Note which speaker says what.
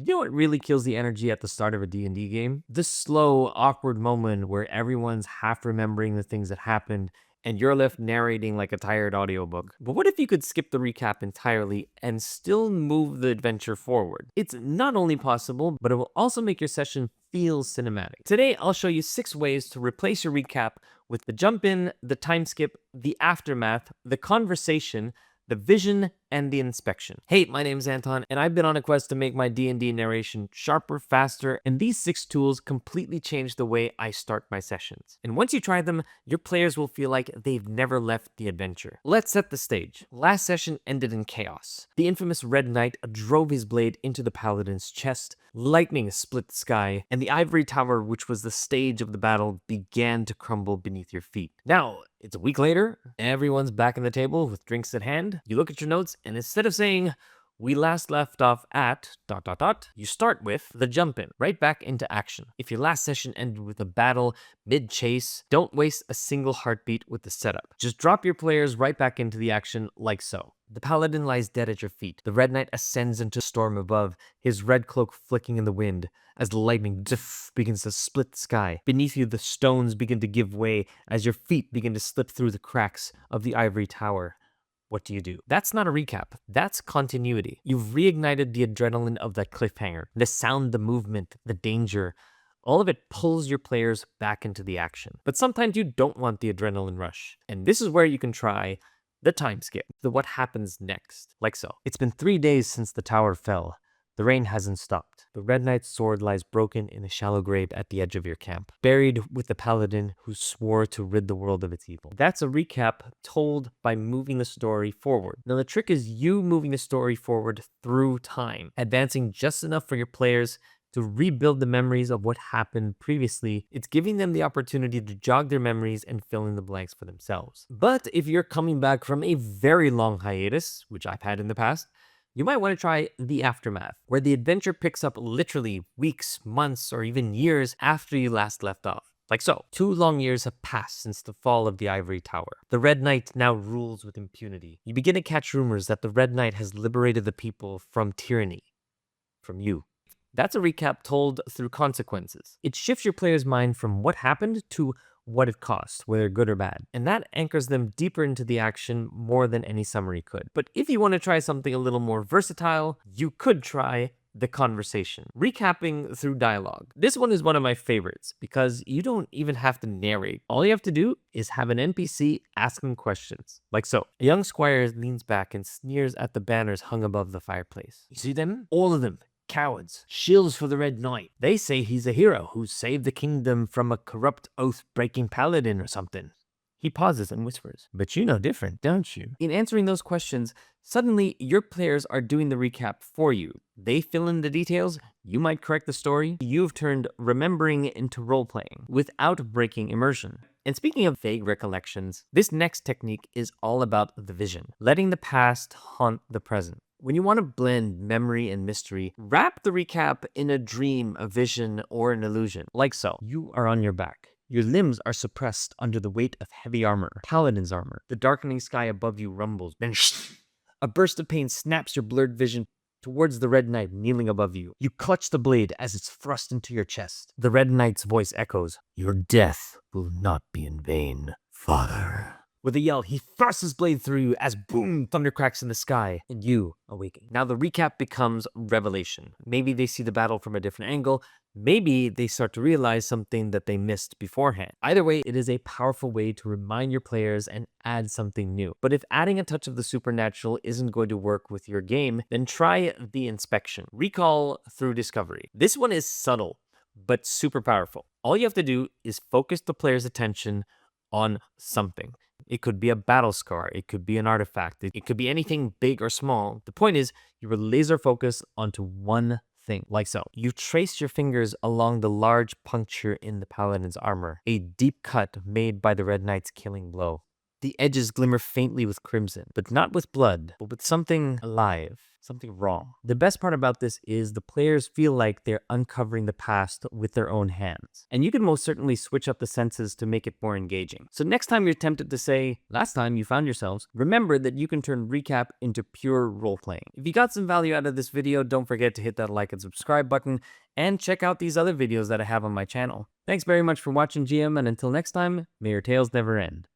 Speaker 1: You know what really kills the energy at the start of a D&D game? The slow, awkward moment where everyone's half remembering the things that happened and you're left narrating like a tired audiobook. But what if you could skip the recap entirely and still move the adventure forward? It's not only possible, but it will also make your session feel cinematic. Today, I'll show you 6 ways to replace your recap with the jump in, the time skip, the aftermath, the conversation, the vision, and the inspection. Hey, my name's Anton, and I've been on a quest to make my D&D narration sharper, faster, and these 6 tools completely change the way I start my sessions. And once you try them, your players will feel like they've never left the adventure. Let's set the stage. Last session ended in chaos. The infamous Red Knight drove his blade into the paladin's chest, lightning split the sky, and the ivory tower, which was the stage of the battle, began to crumble beneath your feet. Now, it's a week later, everyone's back at the table with drinks at hand. You look at your notes, and instead of saying, "We last left off at ... you start with the jump in, right back into action. If your last session ended with a battle mid-chase, don't waste a single heartbeat with the setup. Just drop your players right back into the action like so. The paladin lies dead at your feet. The Red Knight ascends into storm above, his red cloak flicking in the wind as the lightning begins to split the sky. Beneath you, the stones begin to give way as your feet begin to slip through the cracks of the ivory tower. What do you do? That's not a recap. That's continuity. You've reignited the adrenaline of that cliffhanger. The sound, the movement, the danger. All of it pulls your players back into the action. But sometimes you don't want the adrenaline rush. And this is where you can try the time skip, the what happens next, like so. It's been 3 days since the tower fell. The rain hasn't stopped. The Red Knight's sword lies broken in a shallow grave at the edge of your camp, buried with the paladin who swore to rid the world of its evil. That's a recap told by moving the story forward. Now the trick is you moving the story forward through time, advancing just enough for your players to rebuild the memories of what happened previously. It's giving them the opportunity to jog their memories and fill in the blanks for themselves. But if you're coming back from a very long hiatus, which I've had in the past, you might want to try the aftermath, where the adventure picks up literally weeks, months, or even years after you last left off. Like so. 2 long years have passed since the fall of the ivory tower. The Red Knight now rules with impunity. You begin to catch rumors that the Red Knight has liberated the people from tyranny. From you. That's a recap told through consequences. It shifts your player's mind from what happened to what it cost, whether good or bad. And that anchors them deeper into the action more than any summary could. But if you want to try something a little more versatile, you could try the conversation, recapping through dialogue. This one is one of my favorites because you don't even have to narrate. All you have to do is have an NPC ask them questions. Like so. A young squire leans back and sneers at the banners hung above the fireplace. You see them? All of them. Cowards. Shills for the Red Knight. They say he's a hero who saved the kingdom from a corrupt oath-breaking paladin or something. He pauses and whispers, "But you know different, don't you?" In answering those questions, suddenly your players are doing the recap for you. They fill in the details, you might correct the story. You've turned remembering into role-playing without breaking immersion. And speaking of vague recollections, this next technique is all about the vision, letting the past haunt the present. When you want to blend memory and mystery, wrap the recap in a dream, a vision, or an illusion. Like so. You are on your back. Your limbs are suppressed under the weight of heavy armor, paladin's armor. The darkening sky above you rumbles. Then a burst of pain snaps your blurred vision towards the Red Knight kneeling above you. You clutch the blade as it's thrust into your chest. The Red Knight's voice echoes, "Your death will not be in vain, father." With a yell, he thrusts his blade through you as boom, thunder cracks in the sky, and you awaken. Now the recap becomes revelation. Maybe they see the battle from a different angle. Maybe they start to realize something that they missed beforehand. Either way, it is a powerful way to remind your players and add something new. But if adding a touch of the supernatural isn't going to work with your game, then try the inspection. Recall through discovery. This one is subtle, but super powerful. All you have to do is focus the player's attention on something. It could be a battle scar, it could be an artifact, it could be anything big or small. The point is, you were laser focused onto one thing, like so. You trace your fingers along the large puncture in the paladin's armor, a deep cut made by the Red Knight's killing blow. The edges glimmer faintly with crimson, but not with blood, but with something alive. Something wrong. The best part about this is the players feel like they're uncovering the past with their own hands. And you can most certainly switch up the senses to make it more engaging. So next time you're tempted to say, last time you found yourselves, remember that you can turn recap into pure role-playing. If you got some value out of this video, don't forget to hit that like and subscribe button, and check out these other videos that I have on my channel. Thanks very much for watching, GM, and until next time, may your tales never end.